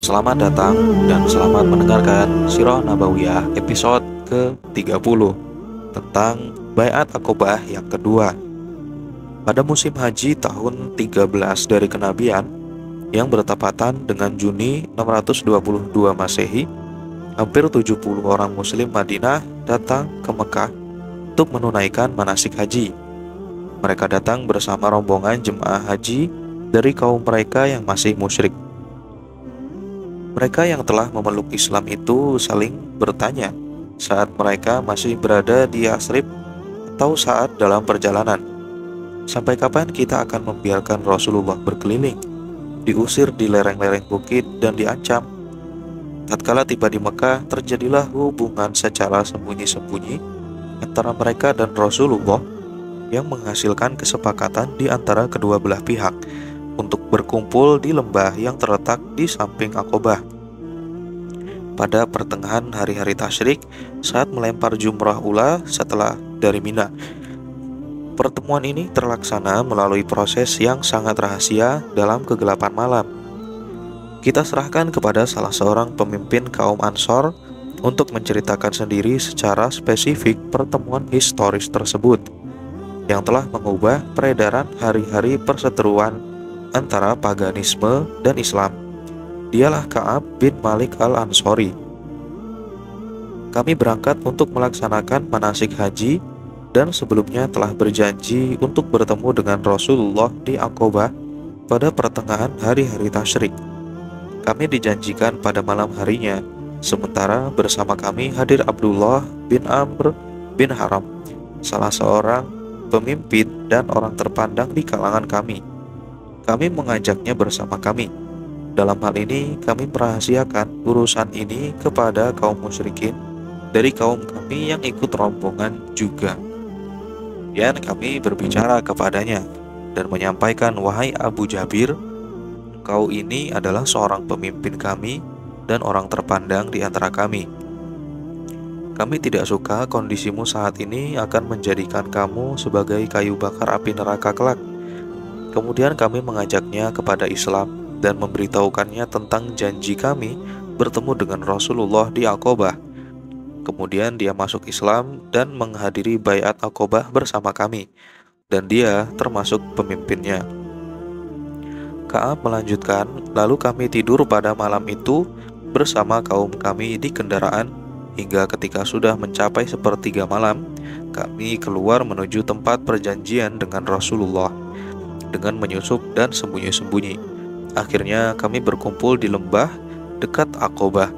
Selamat datang dan selamat mendengarkan Sirah Nabawiyah episode ke-30 tentang Baiat Aqobah yang kedua. Pada musim haji tahun 13 dari kenabian yang bertepatan dengan Juni 622 Masehi, hampir 70 orang muslim Madinah datang ke Mekah untuk menunaikan manasik haji. Mereka datang bersama rombongan jemaah haji dari kaum mereka yang masih musyrik. Mereka yang telah memeluk Islam itu saling bertanya saat mereka masih berada di Yasrib atau saat dalam perjalanan, sampai kapan kita akan membiarkan Rasulullah berkeliling, diusir di lereng-lereng bukit dan diancam? Tatkala tiba di Mekah, terjadilah hubungan secara sembunyi-sembunyi antara mereka dan Rasulullah yang menghasilkan kesepakatan di antara kedua belah pihak untuk berkumpul di lembah yang terletak di samping Aqobah. Pada pertengahan hari-hari tasyrik, saat melempar jumrah ula setelah dari Mina. Pertemuan ini terlaksana melalui proses yang sangat rahasia dalam kegelapan malam. Kita serahkan kepada salah seorang pemimpin kaum Ansor untuk menceritakan sendiri secara spesifik pertemuan historis tersebut yang telah mengubah peredaran hari-hari perseteruan antara paganisme dan Islam. Dialah Ka'ab bin Malik al-Ansori. Kami berangkat untuk melaksanakan manasik haji dan sebelumnya telah berjanji untuk bertemu dengan Rasulullah di Aqobah pada pertengahan hari-hari tasyrik. Kami dijanjikan pada malam harinya, sementara bersama kami hadir Abdullah bin Amr bin Haram, salah seorang pemimpin dan orang terpandang di kalangan kami. Kami mengajaknya bersama kami. Dalam hal ini, kami merahasiakan urusan ini kepada kaum musyrikin dari kaum kami yang ikut rombongan juga. Dan kami berbicara kepadanya dan menyampaikan, "Wahai Abu Jabir, engkau ini adalah seorang pemimpin kami dan orang terpandang di antara kami. Kami tidak suka kondisimu saat ini akan menjadikan kamu sebagai kayu bakar api neraka kelak." Kemudian kami mengajaknya kepada Islam dan memberitahukannya tentang janji kami bertemu dengan Rasulullah di Aqobah. Kemudian dia masuk Islam dan menghadiri Baiat Aqobah bersama kami, dan dia termasuk pemimpinnya. Ka'ab melanjutkan, "Lalu kami tidur pada malam itu bersama kaum kami di kendaraan hingga ketika sudah mencapai sepertiga malam, kami keluar menuju tempat perjanjian dengan Rasulullah dengan menyusup dan sembunyi-sembunyi. Akhirnya kami berkumpul di lembah dekat Aqobah.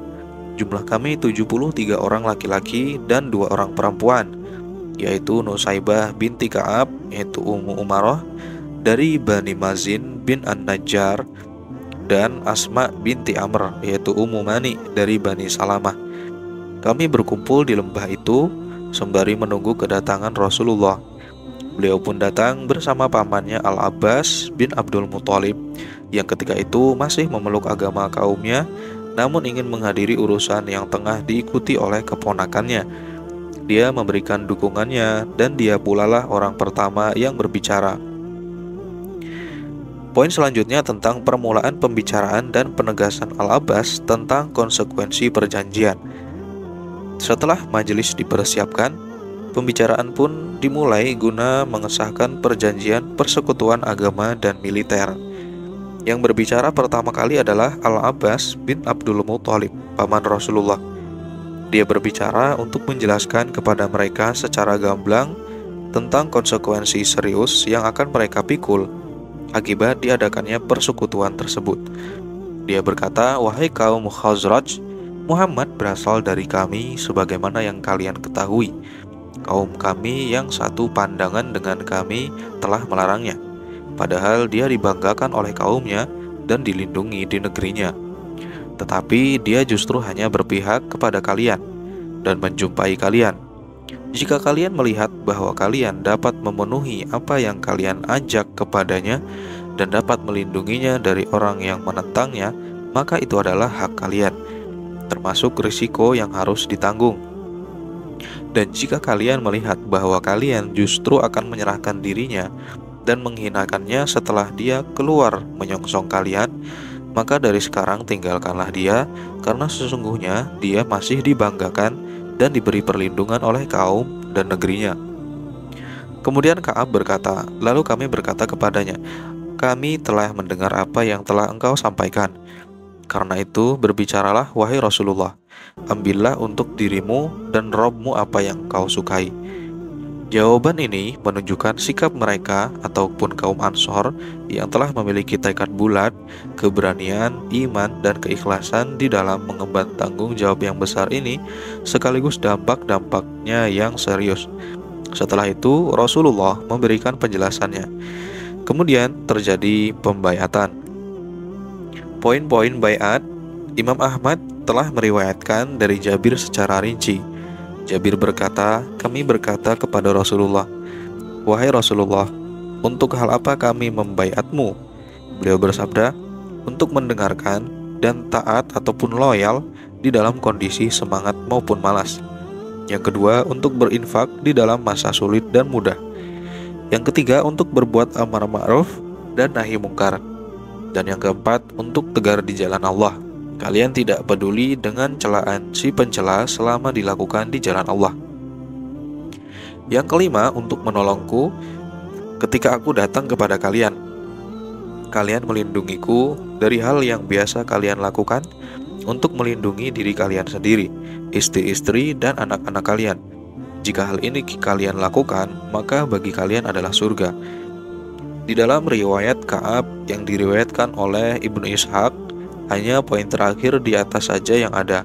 Jumlah kami 73 orang laki-laki dan 2 orang perempuan, yaitu Nusaibah binti Ka'ab, yaitu Ummu Umarah dari Bani Mazin bin An-Najjar, dan Asma binti Amr, yaitu Ummu Mani dari Bani Salamah. Kami berkumpul di lembah itu sembari menunggu kedatangan Rasulullah. Beliau pun datang bersama pamannya Al-Abbas bin Abdul Muthalib yang ketika itu masih memeluk agama kaumnya, namun ingin menghadiri urusan yang tengah diikuti oleh keponakannya. Dia memberikan dukungannya dan dia pula lah orang pertama yang berbicara. Poin selanjutnya tentang permulaan pembicaraan dan penegasan Al-Abbas tentang konsekuensi perjanjian. Setelah majelis dipersiapkan, pembicaraan pun dimulai guna mengesahkan perjanjian persekutuan agama dan militer. Yang berbicara pertama kali adalah Al-Abbas bin Abdul Muthalib, paman Rasulullah. Dia berbicara untuk menjelaskan kepada mereka secara gamblang tentang konsekuensi serius yang akan mereka pikul akibat diadakannya persekutuan tersebut. Dia berkata, "Wahai kaum Khazraj, Muhammad berasal dari kami sebagaimana yang kalian ketahui. Kaum kami yang satu pandangan dengan kami telah melarangnya, padahal dia dibanggakan oleh kaumnya dan dilindungi di negerinya. Tetapi dia justru hanya berpihak kepada kalian dan menjumpai kalian. Jika kalian melihat bahwa kalian dapat memenuhi apa yang kalian ajak kepadanya dan dapat melindunginya dari orang yang menentangnya, maka itu adalah hak kalian, termasuk risiko yang harus ditanggung. Dan jika kalian melihat bahwa kalian justru akan menyerahkan dirinya dan menghinakannya setelah dia keluar menyongsong kalian, maka dari sekarang tinggalkanlah dia, karena sesungguhnya dia masih dibanggakan dan diberi perlindungan oleh kaum dan negerinya. Kemudian Ka'ab berkata, lalu kami berkata kepadanya, kami telah mendengar apa yang telah engkau sampaikan. Karena itu berbicaralah wahai Rasulullah, ambillah untuk dirimu dan Robmu apa yang kau sukai. Jawaban ini menunjukkan sikap mereka ataupun kaum Ansor yang telah memiliki tekad bulat, keberanian, iman, dan keikhlasan di dalam mengemban tanggung jawab yang besar ini, sekaligus dampak-dampaknya yang serius. Setelah itu Rasulullah memberikan penjelasannya. Kemudian terjadi pembaiatan. Poin-poin baiat, Imam Ahmad telah meriwayatkan dari Jabir secara rinci. Jabir berkata, kami berkata kepada Rasulullah, wahai Rasulullah, untuk hal apa kami membaiatmu? Beliau bersabda, untuk mendengarkan dan taat ataupun loyal di dalam kondisi semangat maupun malas. Yang kedua, untuk berinfak di dalam masa sulit dan mudah. Yang ketiga, untuk berbuat amar ma'ruf dan nahi mungkar. Dan yang keempat, untuk tegar di jalan Allah. Kalian tidak peduli dengan celaan si pencela selama dilakukan di jalan Allah. Yang kelima, untuk menolongku ketika aku datang kepada kalian. Kalian melindungiku dari hal yang biasa kalian lakukan untuk melindungi diri kalian sendiri, istri-istri, dan anak-anak kalian. Jika hal ini kalian lakukan, maka bagi kalian adalah surga. Di dalam riwayat Ka'ab yang diriwayatkan oleh Ibnu Ishaq, hanya poin terakhir di atas saja yang ada.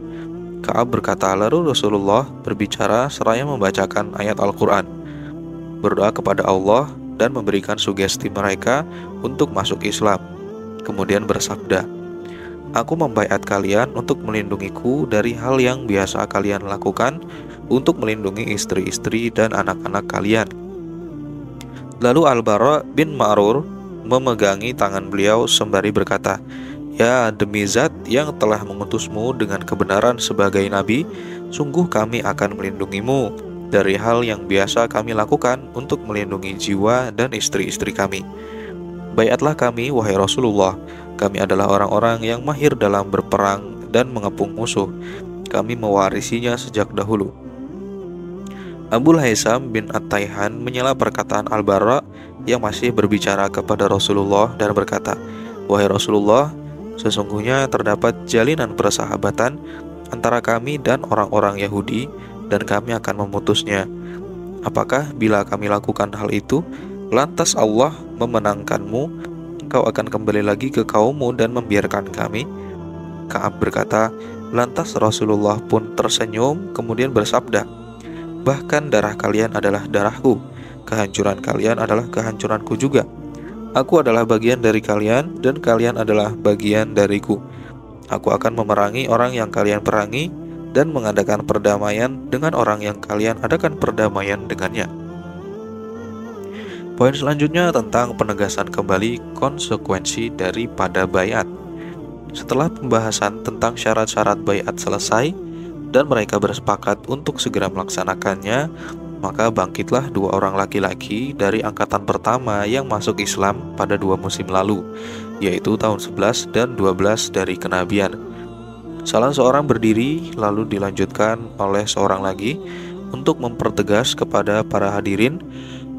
Ka'ab berkata, lalu Rasulullah berbicara seraya membacakan ayat Al-Quran, berdoa kepada Allah dan memberikan sugesti mereka untuk masuk Islam. Kemudian bersabda, aku membaiat kalian untuk melindungiku dari hal yang biasa kalian lakukan untuk melindungi istri-istri dan anak-anak kalian. Lalu Al-Bara bin Ma'rur memegangi tangan beliau sembari berkata, ya, demi zat yang telah mengutusmu dengan kebenaran sebagai nabi, sungguh kami akan melindungimu dari hal yang biasa kami lakukan untuk melindungi jiwa dan istri-istri kami. Baiatlah kami, wahai Rasulullah. Kami adalah orang-orang yang mahir dalam berperang dan mengepung musuh. Kami mewarisinya sejak dahulu. Abul Haisam bin At-Taihan menyela perkataan Al-Bara yang masih berbicara kepada Rasulullah dan berkata, wahai Rasulullah, sesungguhnya terdapat jalinan persahabatan antara kami dan orang-orang Yahudi, dan kami akan memutusnya. Apakah bila kami lakukan hal itu, lantas Allah memenangkanmu, engkau akan kembali lagi ke kaummu dan membiarkan kami? Ka'ab berkata, lantas Rasulullah pun tersenyum kemudian bersabda, bahkan darah kalian adalah darahku, kehancuran kalian adalah kehancuranku juga. Aku adalah bagian dari kalian dan kalian adalah bagian dariku. Aku akan memerangi orang yang kalian perangi dan mengadakan perdamaian dengan orang yang kalian adakan perdamaian dengannya. Poin selanjutnya tentang penegasan kembali konsekuensi daripada baiat. Setelah pembahasan tentang syarat-syarat baiat selesai dan mereka bersepakat untuk segera melaksanakannya, maka bangkitlah dua orang laki-laki dari angkatan pertama yang masuk Islam pada 2 musim lalu, yaitu tahun 11 dan 12 dari kenabian. Salah seorang berdiri lalu dilanjutkan oleh seorang lagi untuk mempertegas kepada para hadirin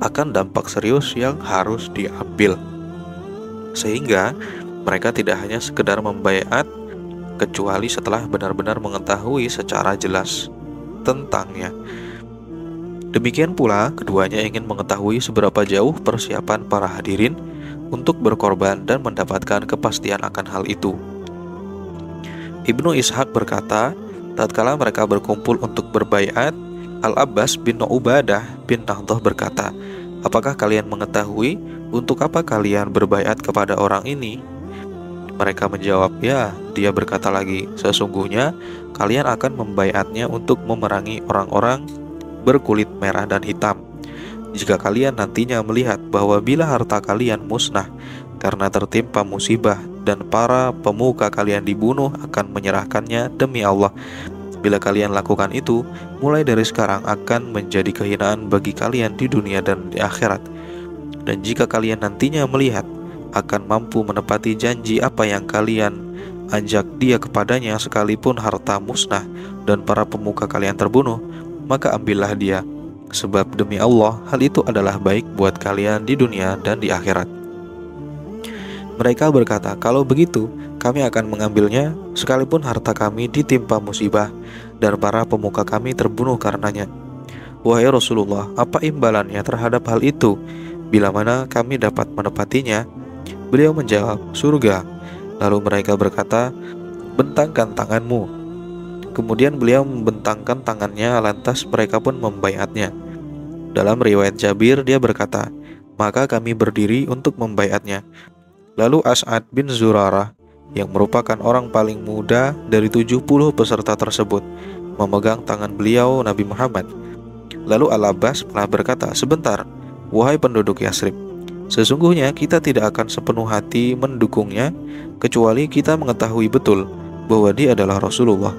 akan dampak serius yang harus diambil, sehingga mereka tidak hanya sekedar membaiat, kecuali setelah benar-benar mengetahui secara jelas tentangnya. Demikian pula, keduanya ingin mengetahui seberapa jauh persiapan para hadirin untuk berkorban dan mendapatkan kepastian akan hal itu. Ibnu Ishaq berkata, tatkala mereka berkumpul untuk berbaiat, Al-Abbas bin Ubadah bin Nahdah berkata, apakah kalian mengetahui untuk apa kalian berbaiat kepada orang ini? Mereka menjawab, ya. Dia berkata lagi, sesungguhnya kalian akan membaiatnya untuk memerangi orang-orang berkulit merah dan hitam. Jika kalian nantinya melihat bahwa bila harta kalian musnah karena tertimpa musibah dan para pemuka kalian dibunuh akan menyerahkannya demi Allah, bila kalian lakukan itu, mulai dari sekarang akan menjadi kehinaan bagi kalian di dunia dan di akhirat. Dan jika kalian nantinya melihat akan mampu menepati janji apa yang kalian ajak dia kepadanya, sekalipun harta musnah dan para pemuka kalian terbunuh, maka ambillah dia. Sebab demi Allah, hal itu adalah baik buat kalian di dunia dan di akhirat. Mereka berkata, kalau begitu, kami akan mengambilnya, sekalipun harta kami ditimpa musibah dan para pemuka kami terbunuh karenanya. Wahai Rasulullah, apa imbalannya terhadap hal itu? Bila mana kami dapat menepatinya? Beliau menjawab, surga. Lalu mereka berkata, bentangkan tanganmu. Kemudian beliau membentangkan tangannya, lantas mereka pun membaiatnya. Dalam riwayat Jabir, dia berkata, maka kami berdiri untuk membaiatnya. Lalu As'ad bin Zurarah, yang merupakan orang paling muda dari 70 peserta tersebut, memegang tangan beliau Nabi Muhammad. Lalu Al-Abbas telah berkata, sebentar, wahai penduduk Yasrib, sesungguhnya kita tidak akan sepenuh hati mendukungnya, kecuali kita mengetahui betul bahwa dia adalah Rasulullah.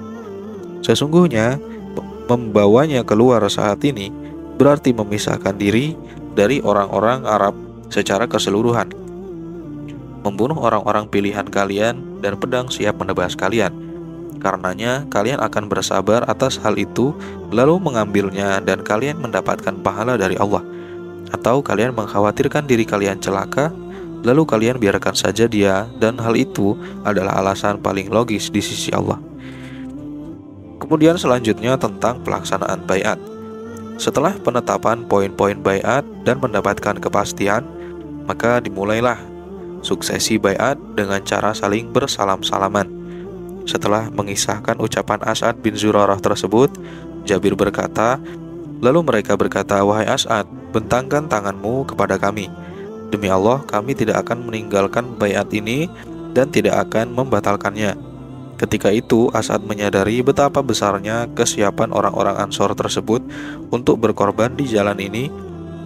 Sesungguhnya membawanya keluar saat ini berarti memisahkan diri dari orang-orang Arab secara keseluruhan, membunuh orang-orang pilihan kalian, dan pedang siap menebas kalian. Karenanya kalian akan bersabar atas hal itu, lalu mengambilnya, dan kalian mendapatkan pahala dari Allah. Atau kalian mengkhawatirkan diri kalian celaka, lalu kalian biarkan saja dia, dan hal itu adalah alasan paling logis di sisi Allah. Kemudian selanjutnya tentang pelaksanaan baiat. Setelah penetapan poin-poin baiat dan mendapatkan kepastian, maka dimulailah suksesi baiat dengan cara saling bersalam-salaman. Setelah mengisahkan ucapan As'ad bin Zurarah tersebut, Jabir berkata, lalu mereka berkata, wahai As'ad, bentangkan tanganmu kepada kami. Demi Allah, kami tidak akan meninggalkan baiat ini dan tidak akan membatalkannya. Ketika itu, As'ad menyadari betapa besarnya kesiapan orang-orang Ansor tersebut untuk berkorban di jalan ini,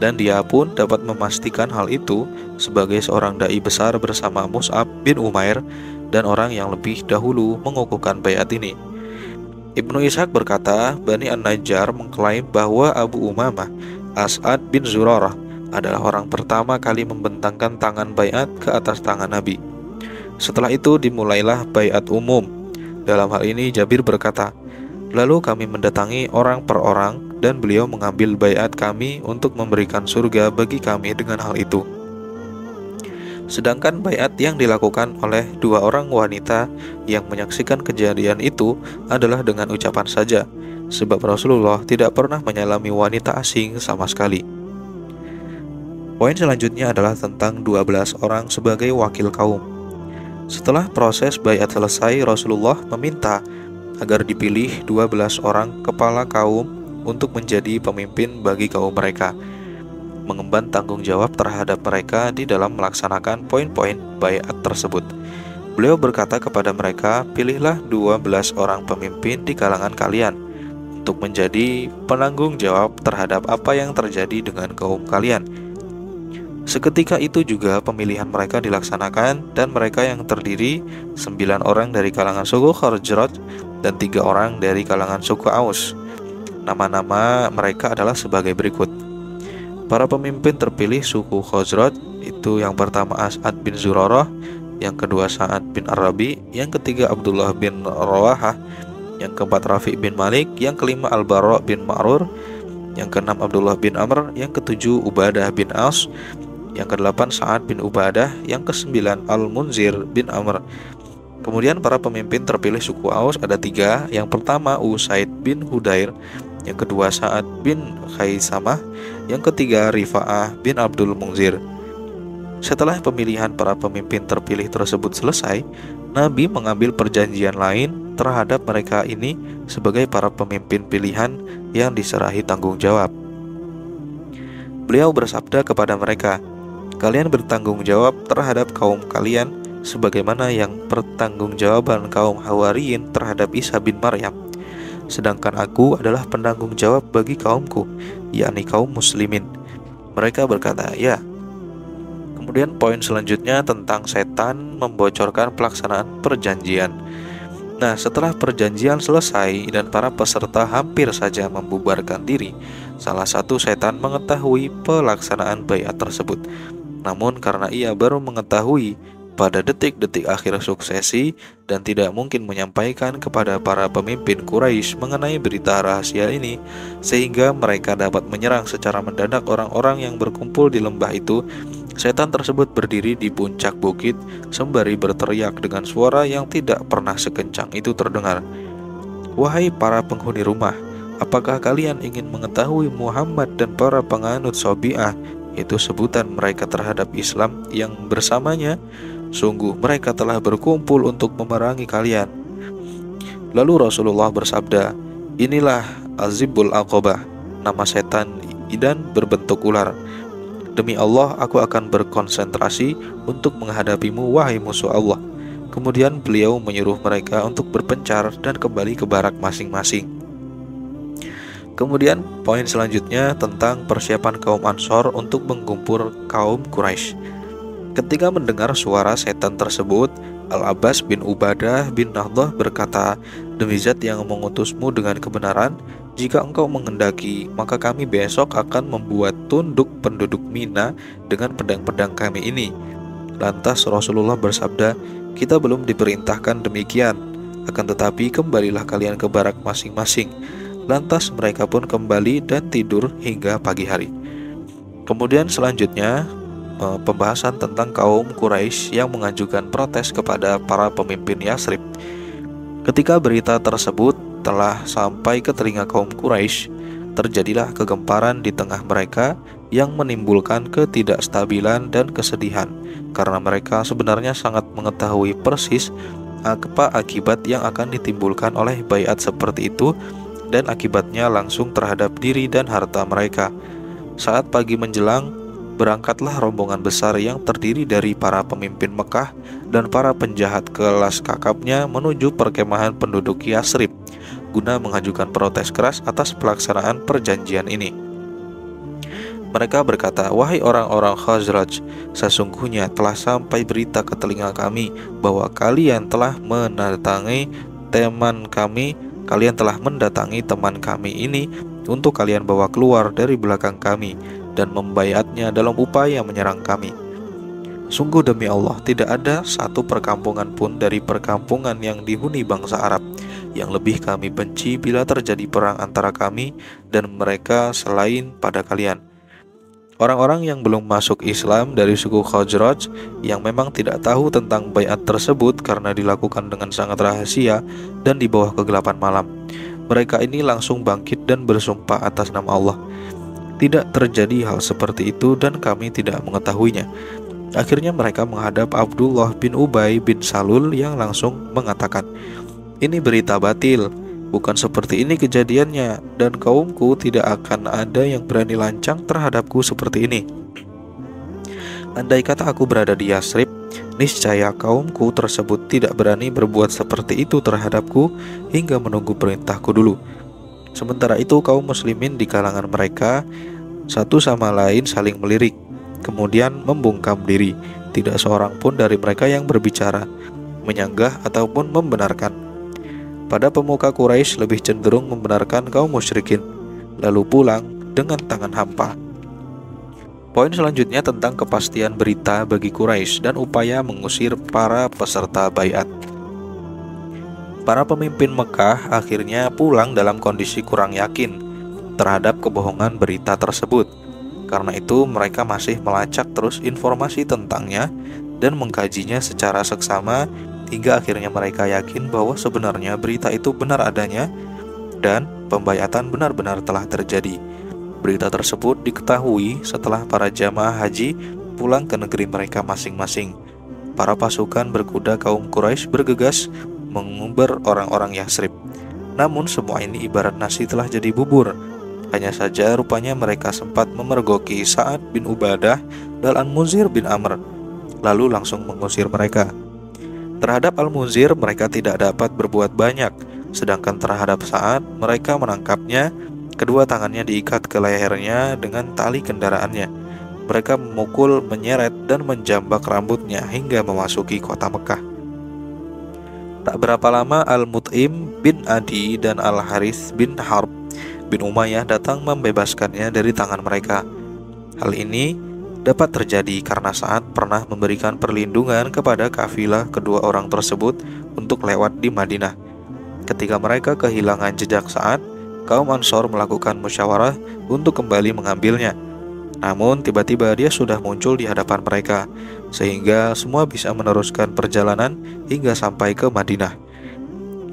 dan dia pun dapat memastikan hal itu sebagai seorang dai besar bersama Mus'ab bin Umair dan orang yang lebih dahulu mengukuhkan baiat ini. Ibnu Ishaq berkata, Bani An-Najjar mengklaim bahwa Abu Umamah As'ad bin Zurarah adalah orang pertama kali membentangkan tangan baiat ke atas tangan Nabi. Setelah itu dimulailah baiat umum. Dalam hal ini Jabir berkata, lalu kami mendatangi orang per orang, dan beliau mengambil baiat kami untuk memberikan surga bagi kami dengan hal itu. Sedangkan baiat yang dilakukan oleh dua orang wanita yang menyaksikan kejadian itu adalah dengan ucapan saja, sebab Rasulullah tidak pernah menyalami wanita asing sama sekali. Poin selanjutnya adalah tentang 12 orang sebagai wakil kaum. Setelah proses baiat selesai, Rasulullah meminta agar dipilih 12 orang kepala kaum untuk menjadi pemimpin bagi kaum mereka, mengemban tanggung jawab terhadap mereka di dalam melaksanakan poin-poin baiat tersebut. Beliau berkata kepada mereka, pilihlah 12 orang pemimpin di kalangan kalian untuk menjadi penanggung jawab terhadap apa yang terjadi dengan kaum kalian. Seketika itu juga pemilihan mereka dilaksanakan, dan mereka yang terdiri 9 orang dari kalangan suku Khazraj dan 3 orang dari kalangan suku Aus. Nama-nama mereka adalah sebagai berikut. Para pemimpin terpilih suku Khazraj itu yang pertama As'ad bin Zurarah, yang kedua Sa'ad bin Ar-Rabi, yang ketiga Abdullah bin Rawahah, yang keempat Rafi' bin Malik, yang kelima Al-Bara' bin Ma'rur, yang keenam Abdullah bin Amr, yang ketujuh Ubadah bin As, yang kedelapan Sa'ad bin Ubadah, yang kesembilan Al-Munzir bin Amr. Kemudian para pemimpin terpilih suku Aus ada 3. Yang pertama Usaid bin Hudair, yang kedua Sa'ad bin Khaisamah, yang ketiga Rifa'ah bin Abdul Munzir. Setelah pemilihan para pemimpin terpilih tersebut selesai, Nabi mengambil perjanjian lain terhadap mereka ini sebagai para pemimpin pilihan yang diserahi tanggung jawab. Beliau bersabda kepada mereka, kalian bertanggung jawab terhadap kaum kalian sebagaimana yang pertanggungjawaban kaum Hawariyin terhadap Isa bin Maryam. Sedangkan aku adalah penanggung jawab bagi kaumku, yakni kaum muslimin. Mereka berkata, ya. Kemudian poin selanjutnya tentang setan membocorkan pelaksanaan perjanjian. Nah, setelah perjanjian selesai dan para peserta hampir saja membubarkan diri, salah satu setan mengetahui pelaksanaan baiat tersebut. Namun karena ia baru mengetahui pada detik-detik akhir suksesi dan tidak mungkin menyampaikan kepada para pemimpin Quraisy mengenai berita rahasia ini, sehingga mereka dapat menyerang secara mendadak orang-orang yang berkumpul di lembah itu, setan tersebut berdiri di puncak bukit sembari berteriak dengan suara yang tidak pernah sekencang itu terdengar. "Wahai para penghuni rumah, apakah kalian ingin mengetahui Muhammad dan para penganut Sabi'ah, itu sebutan mereka terhadap Islam yang bersamanya? Sungguh mereka telah berkumpul untuk memerangi kalian." Lalu Rasulullah bersabda, "Inilah Azibul Aqabah, nama setan idan berbentuk ular. Demi Allah, aku akan berkonsentrasi untuk menghadapimu, wahai musuh Allah." Kemudian beliau menyuruh mereka untuk berpencar dan kembali ke barak masing-masing. Kemudian poin selanjutnya tentang persiapan kaum Ansor untuk menggempur kaum Quraisy. Ketika mendengar suara setan tersebut, Al-Abbas bin Ubadah bin Nahdah berkata, "Demi Zat yang mengutusmu dengan kebenaran, jika engkau menghendaki, maka kami besok akan membuat tunduk penduduk Mina dengan pedang-pedang kami ini." Lantas Rasulullah bersabda, "Kita belum diperintahkan demikian, akan tetapi kembalilah kalian ke barak masing-masing." Lantas mereka pun kembali dan tidur hingga pagi hari. Kemudian selanjutnya pembahasan tentang kaum Quraisy yang mengajukan protes kepada para pemimpin Yasrib. Ketika berita tersebut telah sampai ke telinga kaum Quraisy, terjadilah kegemparan di tengah mereka yang menimbulkan ketidakstabilan dan kesedihan, karena mereka sebenarnya sangat mengetahui persis apa akibat yang akan ditimbulkan oleh baiat seperti itu, dan akibatnya langsung terhadap diri dan harta mereka. Saat pagi menjelang, berangkatlah rombongan besar yang terdiri dari para pemimpin Mekah dan para penjahat kelas kakapnya menuju perkemahan penduduk Yasrib guna mengajukan protes keras atas pelaksanaan perjanjian ini. Mereka berkata, "Wahai orang-orang Khazraj, sesungguhnya telah sampai berita ke telinga kami bahwa kalian telah mendatangi teman kami ini untuk kalian bawa keluar dari belakang kami dan membaiatnya dalam upaya menyerang kami. Sungguh demi Allah, tidak ada satu perkampungan pun dari perkampungan yang dihuni bangsa Arab yang lebih kami benci bila terjadi perang antara kami dan mereka selain pada kalian." Orang-orang yang belum masuk Islam dari suku Khazraj yang memang tidak tahu tentang baiat tersebut karena dilakukan dengan sangat rahasia dan di bawah kegelapan malam, mereka ini langsung bangkit dan bersumpah atas nama Allah, "Tidak terjadi hal seperti itu dan kami tidak mengetahuinya." Akhirnya mereka menghadap Abdullah bin Ubay bin Salul yang langsung mengatakan, "Ini berita batil, bukan seperti ini kejadiannya, dan kaumku tidak akan ada yang berani lancang terhadapku seperti ini. Andai kata aku berada di Yasrib, niscaya kaumku tersebut tidak berani berbuat seperti itu terhadapku hingga menunggu perintahku dulu." Sementara itu kaum muslimin di kalangan mereka satu sama lain saling melirik, kemudian membungkam diri. Tidak seorang pun dari mereka yang berbicara, menyanggah ataupun membenarkan. Pada pemuka Quraisy lebih cenderung membenarkan kaum musyrikin, lalu pulang dengan tangan hampa. Poin selanjutnya tentang kepastian berita bagi Quraisy dan upaya mengusir para peserta baiat. Para pemimpin Mekah akhirnya pulang dalam kondisi kurang yakin terhadap kebohongan berita tersebut. Karena itu mereka masih melacak terus informasi tentangnya dan mengkajinya secara seksama, hingga akhirnya mereka yakin bahwa sebenarnya berita itu benar adanya dan pembaiatan benar-benar telah terjadi. Berita tersebut diketahui setelah para jamaah haji pulang ke negeri mereka masing-masing. Para pasukan berkuda kaum Quraisy bergegas mengumbar orang-orang Yasrib. Namun semua ini ibarat nasi telah jadi bubur. Hanya saja rupanya mereka sempat memergoki Sa'ad bin Ubadah dan Al-Munzir bin Amr, lalu langsung mengusir mereka. Terhadap Al-Munzir mereka tidak dapat berbuat banyak, sedangkan terhadap Sa'ad mereka menangkapnya, kedua tangannya diikat ke lehernya dengan tali kendaraannya. Mereka memukul, menyeret, dan menjambak rambutnya hingga memasuki kota Mekah. Tak berapa lama Al-Mut'im bin Adi dan Al-Harith bin Harb bin Umayyah datang membebaskannya dari tangan mereka. Hal ini dapat terjadi karena Sa'ad pernah memberikan perlindungan kepada kafilah kedua orang tersebut untuk lewat di Madinah. Ketika mereka kehilangan jejak Sa'ad, kaum Ansor melakukan musyawarah untuk kembali mengambilnya. Namun tiba-tiba dia sudah muncul di hadapan mereka, sehingga semua bisa meneruskan perjalanan hingga sampai ke Madinah.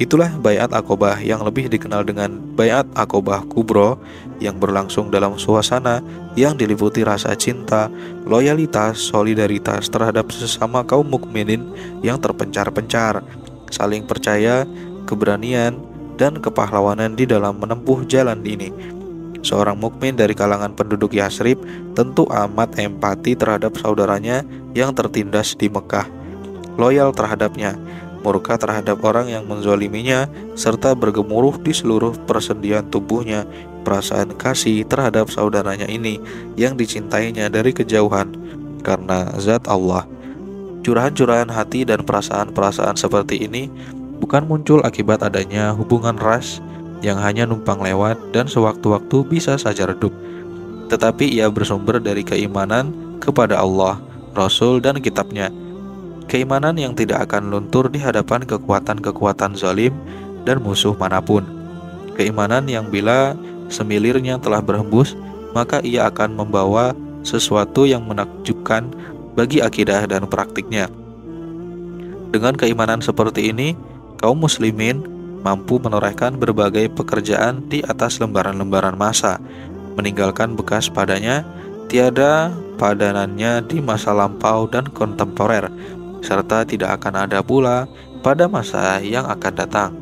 Itulah Baiat Aqobah yang lebih dikenal dengan Baiat Aqobah Kubro, yang berlangsung dalam suasana yang diliputi rasa cinta, loyalitas, solidaritas terhadap sesama kaum mukminin yang terpencar-pencar, saling percaya, keberanian, dan kepahlawanan di dalam menempuh jalan ini. Seorang mukmin dari kalangan penduduk Yasrib tentu amat empati terhadap saudaranya yang tertindas di Mekah, loyal terhadapnya, murka terhadap orang yang menzoliminya, serta bergemuruh di seluruh persendian tubuhnya perasaan kasih terhadap saudaranya ini yang dicintainya dari kejauhan karena zat Allah. Curahan-curahan hati dan perasaan-perasaan seperti ini bukan muncul akibat adanya hubungan ras yang hanya numpang lewat dan sewaktu-waktu bisa saja redup, tetapi ia bersumber dari keimanan kepada Allah, Rasul, dan kitabnya. Keimanan yang tidak akan luntur di hadapan kekuatan-kekuatan zalim dan musuh manapun. Keimanan yang bila semilirnya telah berhembus, maka ia akan membawa sesuatu yang menakjubkan bagi akidah dan praktiknya. Dengan keimanan seperti ini, kaum muslimin mampu menorehkan berbagai pekerjaan di atas lembaran-lembaran masa, meninggalkan bekas padanya, tiada padanannya di masa lampau dan kontemporer, serta tidak akan ada pula pada masa yang akan datang.